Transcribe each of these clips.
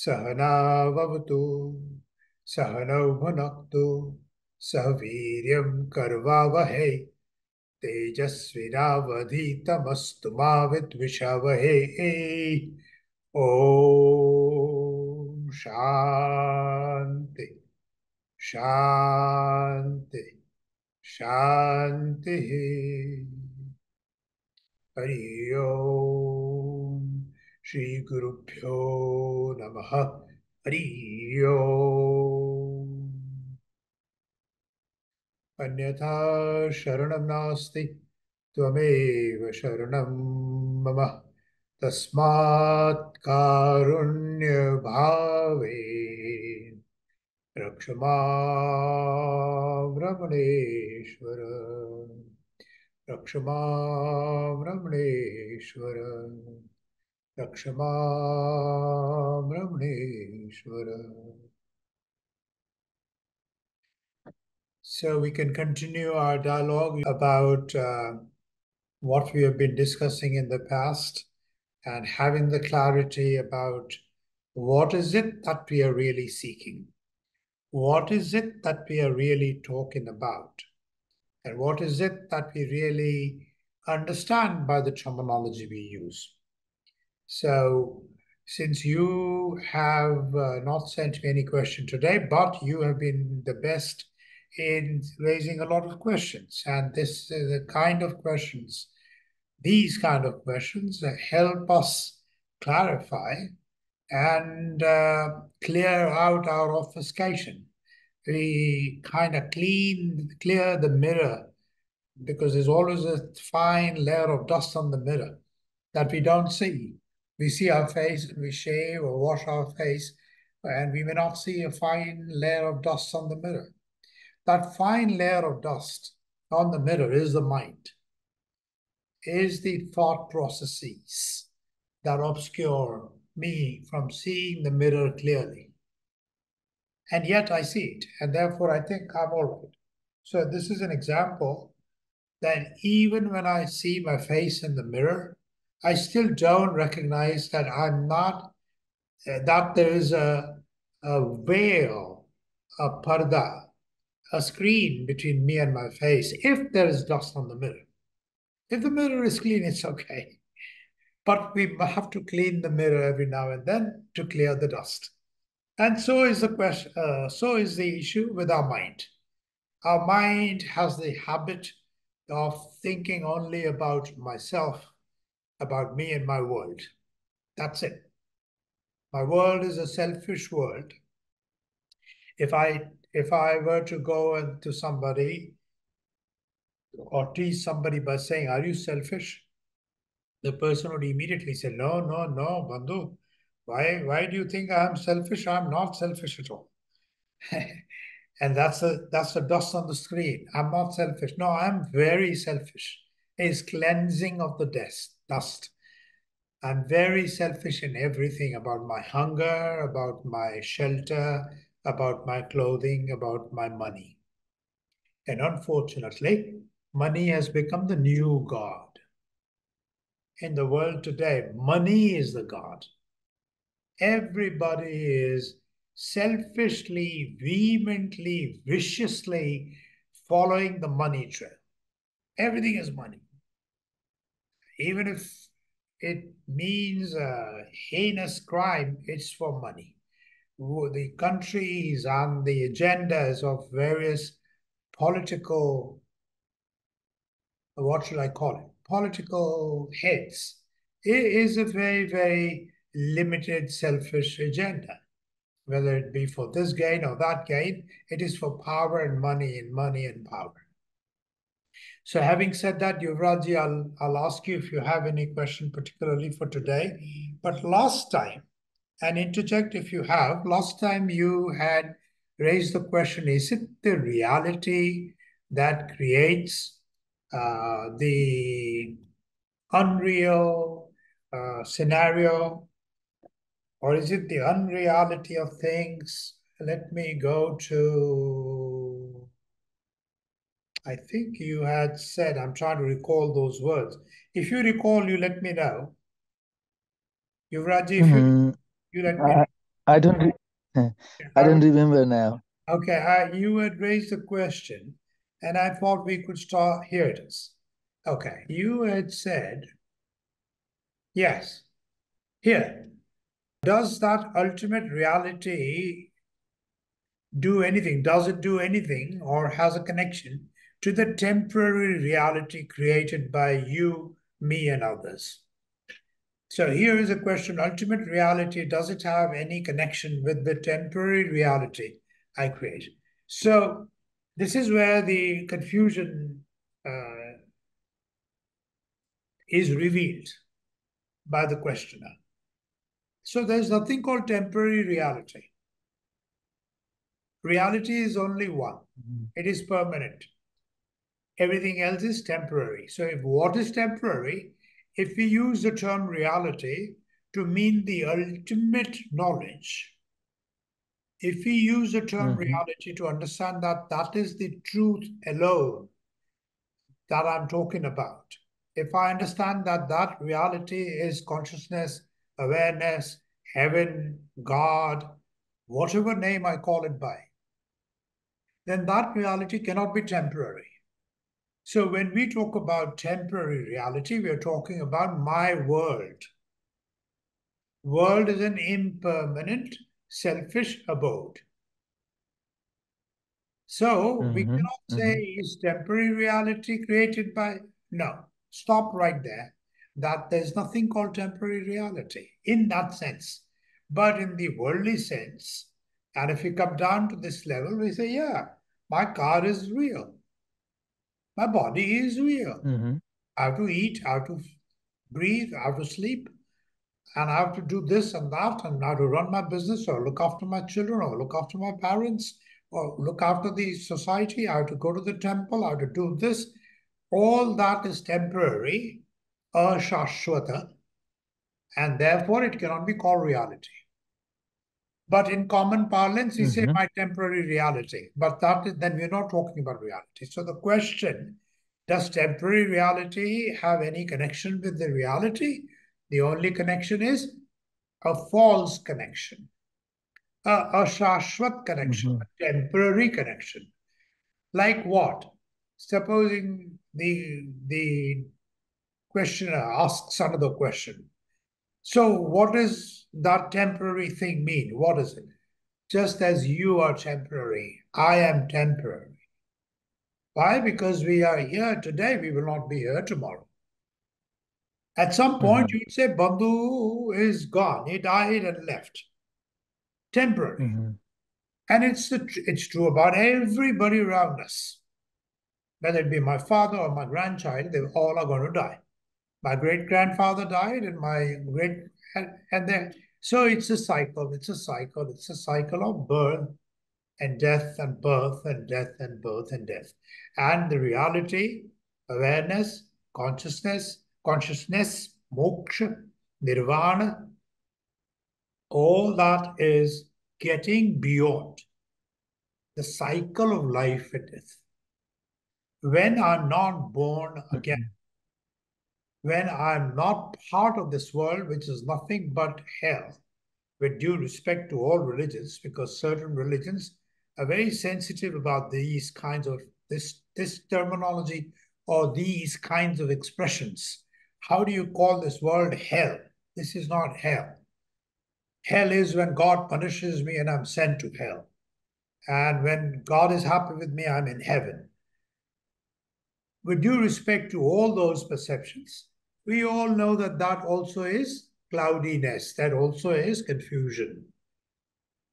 सहना भवतु सहनौ भुनक्तु सह वीर्यं करवावहै तेजस्विनावधीतमस्तु मा विद्विषावहै ॐ शान्ति शान्ति शान्तिः हरि ओम श्री गुरुभ्यो नमः हरि ओम अन्यथा शरणं नास्ति त्वमेव शरणं मम तस्मात् कारुण्यभावे रक्ष मां रमणेश्वर रक्ष मां रमणेश्वर रक्ष मां रमणेश्वर. So we can continue our dialogue about what we have been discussing in the past and having the clarity about what is it that we are really seeking? What is it that we are really talking about? And what is it that we really understand by the terminology we use? So, since you have not sent me any question today, but you have been the best in raising a lot of questions, and this is the kind of questions, these kind of questions help us clarify and clear out our obfuscation. We kind of clear the mirror because there's always a fine layer of dust on the mirror that we don't see. We see our face and we shave or wash our face, and we may not see a fine layer of dust on the mirror. That fine layer of dust on the mirror is the mind, is the thought processes that obscure me from seeing the mirror clearly. And yet I see it, and therefore I think I'm all right. So this is an example that even when I see my face in the mirror, I still don't recognize that I'm not, that there is a veil, a parda, a screen between me and my face if there is dust on the mirror. If the mirror is clean, it's okay. But we have to clean the mirror every now and then to clear the dust. And so is the question, so is the issue with our mind. Our mind has the habit of thinking only about myself, about me and my world. That's it. My world is a selfish world. If I were to go to somebody or tease somebody by saying, "Are you selfish?" the person would immediately say, "No, no, no, Bandhu. Why do you think I'm selfish? I'm not selfish at all." And that's the dust on the screen. I'm not selfish. No, I'm very selfish. It's cleansing of the dust. I'm very selfish in everything about my hunger, about my shelter, about my clothing, about my money. And unfortunately, money has become the new God. In the world today, money is the God. Everybody is selfishly, vehemently, viciously following the money trail. Everything is money. Even if it means a heinous crime, it's for money. The countries and the agendas of various political, what should I call it? Political heads. It is a very, very limited, selfish agenda. Whether it be for this gain or that gain, it is for power and money and power. So having said that, Yuvrajji, I'll ask you if you have any question particularly for today. But last time, and interject if you have, last time you had raised the question, is it the reality that creates the unreal scenario, or is it the unreality of things? Let me go to, I think you had said, I'm trying to recall those words. If you recall, you let me know. Yuvrajji, if Mm, you let me I, know. I don't re I I don't would, remember now. okay, you had raised a question, and I thought we could start. Here it is. Okay, you had said, yes, here. Does that ultimate reality do anything? Does it do anything or has a connection to the temporary reality created by you, me, and others? So here is a question. Ultimate reality, does it have any connection with the temporary reality I create? So this is where the confusion is revealed by the questioner. So there's nothing called temporary reality. Reality is only one. Mhm. It is permanent. Everything else is temporary. So if what is temporary, if we use the term reality to mean the ultimate knowledge, if we use the term Mhm. reality to understand that that is the truth alone that I'm talking about, if I understand that that reality is consciousness, awareness, heaven, God, whatever name I call it by, then that reality cannot be temporary. So when we talk about temporary reality, we are talking about my world. World is an impermanent, selfish abode. So we Mhm. cannot say Mhm. is temporary reality created by, no, stop right there. That there's nothing called temporary reality in that sense. But in the worldly sense, and if we come down to this level, we say, yeah, my car is real. My body is real. Mhm. I have to eat, I have to breathe, I have to sleep, and I have to do this and that, and I have to run my business or look after my children or look after my parents or look after the society. I have to go to the temple, I have to do this. All that is temporary, ashashwata, and therefore it cannot be called reality. But in common parlance, we say Mhm. my temporary reality. But that is, then we're not talking about reality. So the question, does temporary reality have any connection with the reality? The only connection is a false connection, a shashwat connection, Mhm. a temporary connection. Like what? Supposing the questioner asks another question. So what does that temporary thing mean? What is it? Just as you are temporary, I am temporary. Why? Because we are here today, we will not be here tomorrow. At some point, Mhm. you would say, Bandhu is gone. He died and left. Temporary. Mhm. And it's true about everybody around us. Whether it be my father or my grandchild, they all are going to die. My great grandfather died, and my great and then so it's a cycle. It's a cycle. It's a cycle of birth and death and birth and death and birth and death. And the reality, awareness, consciousness, moksha, nirvana, all that is getting beyond the cycle of life and death. When I'm not born again, Mhm. when I'm not part of this world, which is nothing but hell, with due respect to all religions, because certain religions are very sensitive about these kinds of this terminology or these kinds of expressions. How do you call this world hell? This is not hell. Hell is when God punishes me and I'm sent to hell. And when God is happy with me, I'm in heaven. With due respect to all those perceptions, we all know that that also is cloudiness, that also is confusion.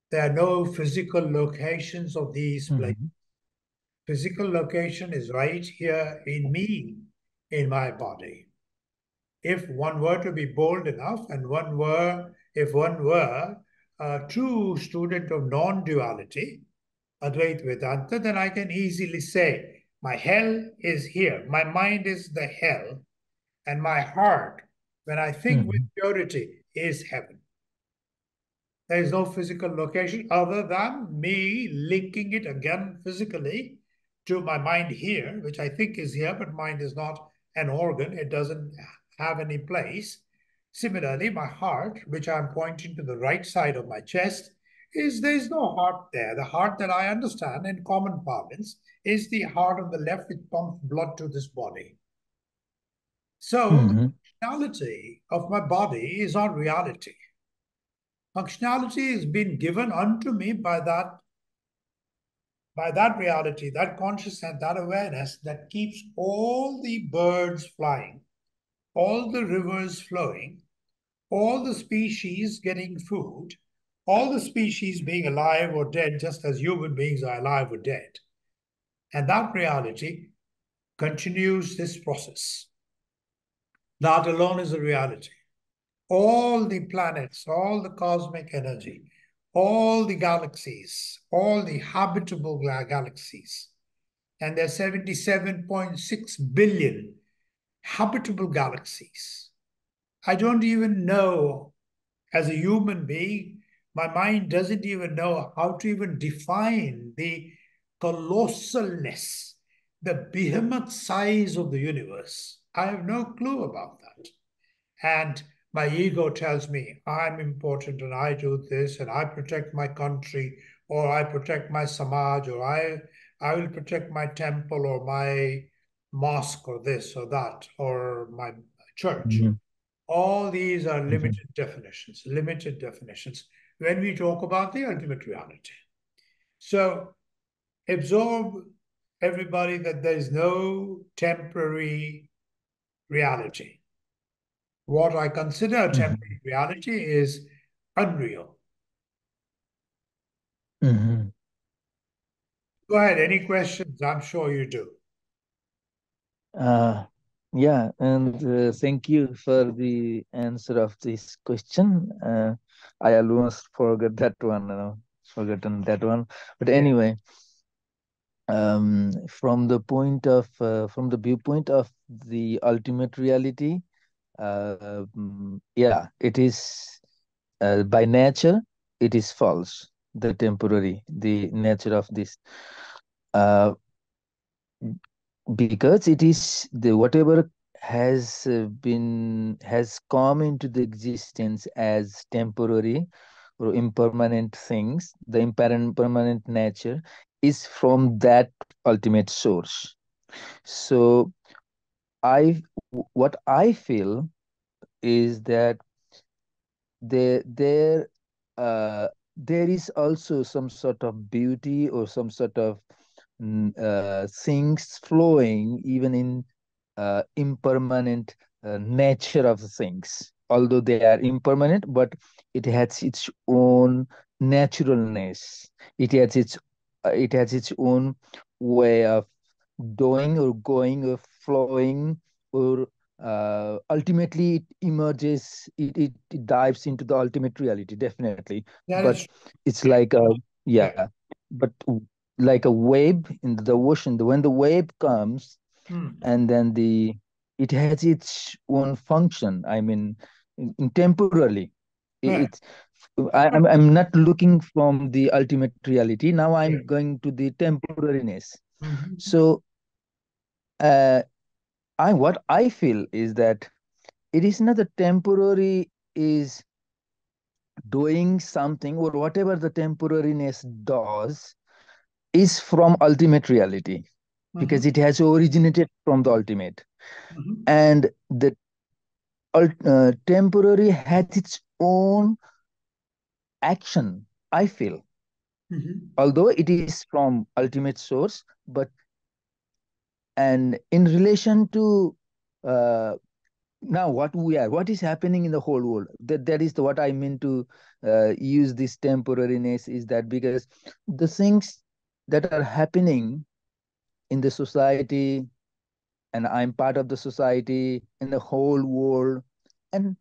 There are no physical locations of these places. Mhm. Physical location is right here in me, in my body. If one were to be bold enough and if one were a true student of non-duality, Advaita Vedanta, then I can easily say, my hell is here. My mind is the hell, and my heart, when I think with Mhm. purity, is heaven. There is no physical location other than me linking it again physically to my mind here, which I think is here, but mind is not an organ. It doesn't have any place. Similarly, my heart, which I'm pointing to the right side of my chest, there's no heart there. The heart that I understand in common parlance is the heart on the left which pumps blood to this body. So the Mm-hmm. functionality of my body is not reality. Functionality has been given unto me by that reality, that consciousness, that awareness that keeps all the birds flying, all the rivers flowing, all the species getting food, all the species being alive or dead, just as human beings are alive or dead. And that reality continues this process. That alone is a reality. All the planets, all the cosmic energy, all the galaxies, all the habitable galaxies, and there are 77.6 billion habitable galaxies. I don't even know, as a human being, my mind doesn't even know how to even define the colossalness, the behemoth size of the universe. I have no clue about that. And my ego tells me I'm important and I do this and I protect my country or I protect my samaj or I will protect my temple or my mosque or this or that or my church. Mm-hmm. All these are Mm-hmm. limited definitions when we talk about the ultimate reality. So absorb, everybody, that there is no temporary reality. What I consider a temporary reality is unreal. Mm-hmm. Go ahead, any questions? I'm sure you do. Uh, yeah, and thank you for the answer of this question. I almost forgot that one, forgotten that one. But Yeah. anyway, from the viewpoint of the ultimate reality, yeah, it is by nature, it is false. The temporary, the nature of this. Uh, because it is the whatever has come into the existence as temporary or impermanent things, the impermanent nature is from that ultimate source. So I what I feel is that there there there is also some sort of beauty or some sort of things flowing even in impermanent nature of things, although they are impermanent, but it has its own naturalness. It has its own way of doing or going or flowing, or ultimately it emerges, it dives into the ultimate reality, definitely. That But is, it's like a, yeah. yeah, but like a wave in the ocean, when the wave comes, Hmm. and then it has its own function. I mean, temporarily, Yeah. it's I'm not looking from the ultimate reality. Now I'm going to the temporariness. Mhm. So uh, what I feel is that it is not the temporary is doing something, or whatever the temporariness does is from ultimate reality, Mhm. because it has originated from the ultimate. Mhm. And the temporary has its own action, I feel, Mhm. although it is from ultimate source. But and in relation to uh, now what is happening in the whole world, that is what I mean to use this temporariness, is that because the things that are happening in the society, and I'm part of the society, in the whole world, and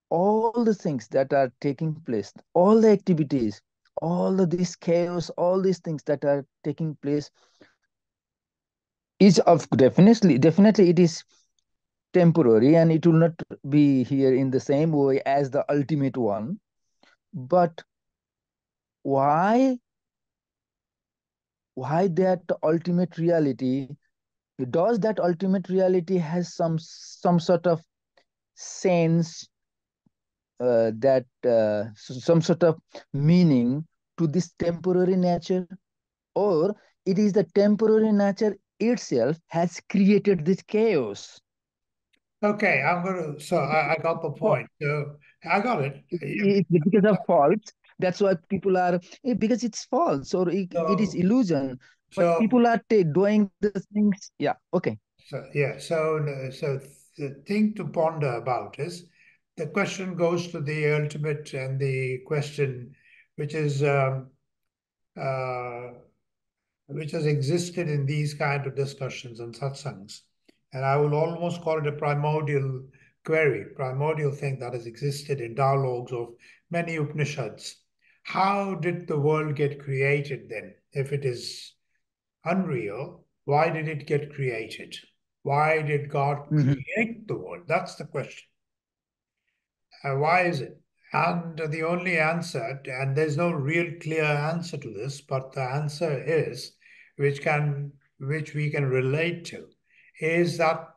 all the things that are taking place, all the activities, all of this chaos, all these things that are taking place is of definitely it is temporary, and it will not be here in the same way as the ultimate one. But why that ultimate reality, does that ultimate reality has some sort of sense, some sort of meaning to this temporary nature, or it is the temporary nature itself has created this chaos. Okay, so I got the point. So I got it. It's because of faults. That's why people are, because it's false, or it is So, illusion. But so, people are doing the things. Yeah. Okay. yeah, so the thing to ponder about is the question goes to the ultimate and the question which is uh, which has existed in these kind of discussions and satsangs. And I will almost call it a primordial query, primordial thing that has existed in dialogues of many Upanishads. How did the world get created then? If it is unreal, why did it get created? Why did God Mhm. create the world? That's the question. Why is it? And the only answer, and there's no real clear answer to this, but the answer is, which we can relate to, is that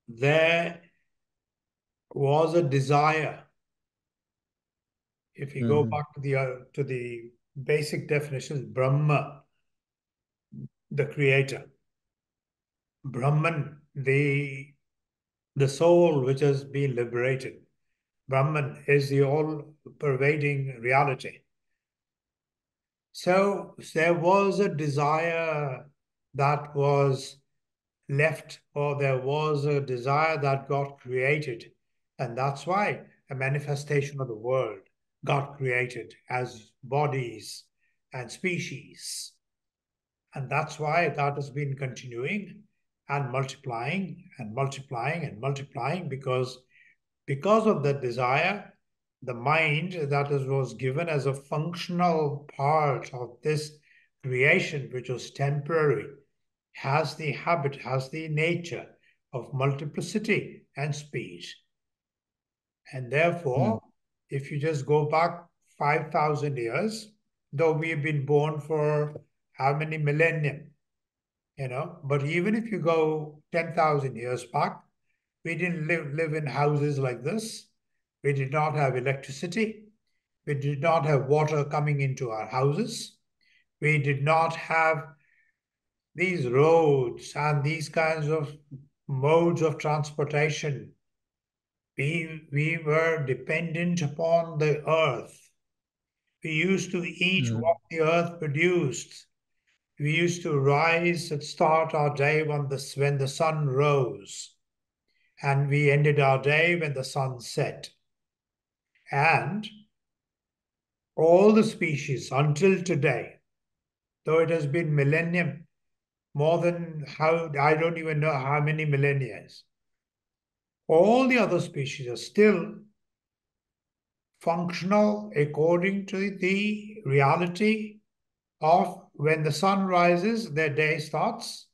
there was a desire. If you go Mhm. back to the basic definitions, Brahma, the creator, Brahman, the soul which has been liberated. Brahman is the all-pervading reality. So there was a desire that was left, or there was a desire that got created. And that's why a manifestation of the world got created as bodies and species. And that's why that has been continuing and multiplying and multiplying and multiplying because of that desire, the mind that was given as a functional part of this creation, which was temporary, has the habit, has the nature of multiplicity and speed. And therefore, Mhm. if you just go back 5,000 years, though we have been born for how many millennia, but even if you go 10,000 years back, we didn't live in houses like this. We did not have electricity. We did not have water coming into our houses. We did not have these roads and these kinds of modes of transportation. We were dependent upon the earth. We used to eat Mhm. what the earth produced. We used to rise and start our day when the sun rose, and we ended our day when the sun set. And all the species until today, though it has been millennium, more than how, I don't even know how many millennia, all the other species are still functional according to the reality of when the sun rises, their day starts,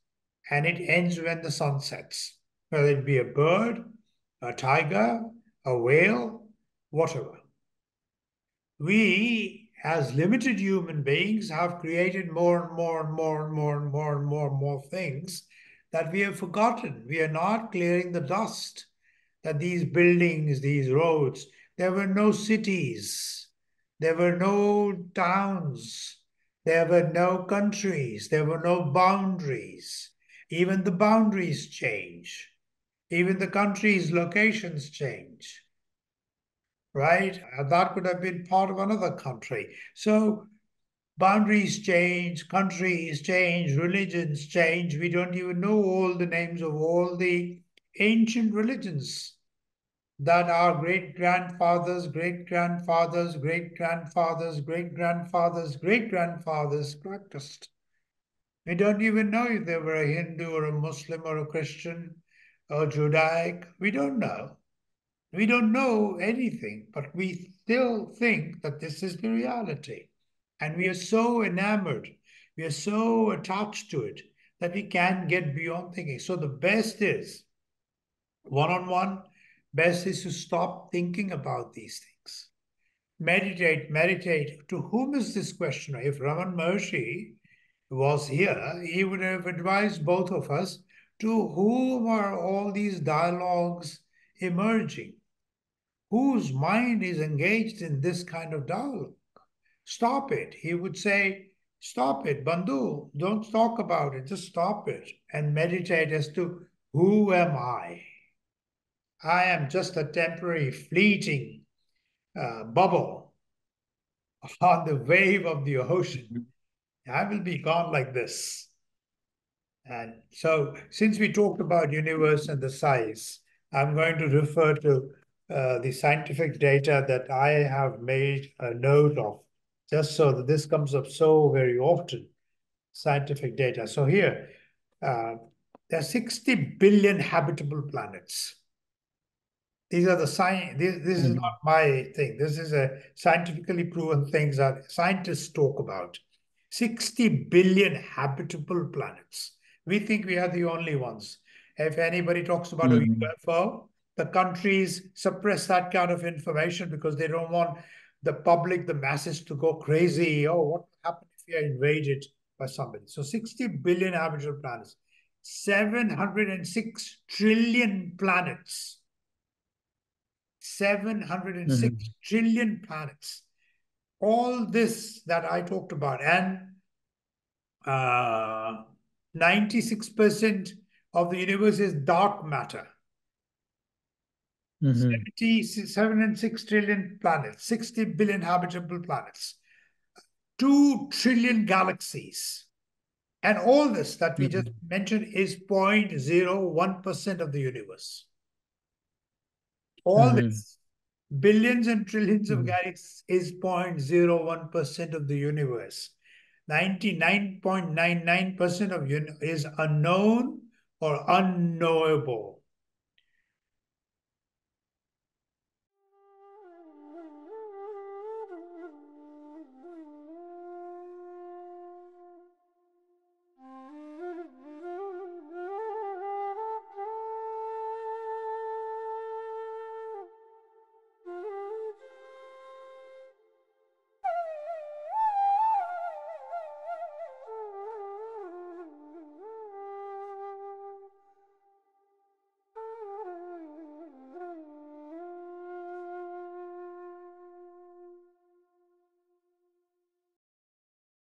and it ends when the sun sets. Whether it be a bird, a tiger, a whale, whatever. We, as limited human beings, have created more and more and more and more and more and more and more things that we have forgotten. We are not clearing the dust. That these buildings, these roads, there were no cities, there were no towns, there were no countries, there were no boundaries. Even the boundaries change. Even the countries' locations change, right? That could have been part of another country. So boundaries change, countries change, religions change. We don't even know all the names of all the ancient religions that our great grandfathers, great grandfathers, great grandfathers, great grandfathers, great grandfathers practiced. We don't even know if they were a Hindu or a Muslim or a Christian or Judaic. We don't know. We don't know anything, but we still think that this is the reality. And we are so enamored, we are so attached to it that we can't get beyond thinking. So the best is one on one, best is to stop thinking about these things. Meditate, meditate. To whom is this question? If Raman Maharshi was here, he would have advised both of us to whom are all these dialogues emerging? whose mind is engaged in this kind of dialogue. Stop it. He would say, stop it, Bandhu, don't talk about it, just stop it and meditate as to who am I? I am just a temporary, fleeting bubble on the wave of the ocean. I will be gone like this. And so, since we talked about universe and the size, I'm going to refer to the scientific data that I have made a note of, just so that this comes up so very often, scientific data. So here, there are 60 billion habitable planets. These are the science. This is not my thing. This is a scientifically proven things that scientists talk about. 60 billion habitable planets. We think we are the only ones. If anybody talks about a UFO, the countries suppress that kind of information because they don't want the public, the masses to go crazy. Oh, what will happen if we are invaded by somebody? So 60 billion habitable planets, 706 trillion planets. 706 trillion planets. All this that I talked about, and 96% of the universe is dark matter. 706 trillion planets, 60 billion habitable planets, 2 trillion galaxies. And all this that we just mentioned is 0.01% of the universe. All this, billions and trillions of galaxies, is 0.01% of the universe. 99.99% of is unknown or unknowable.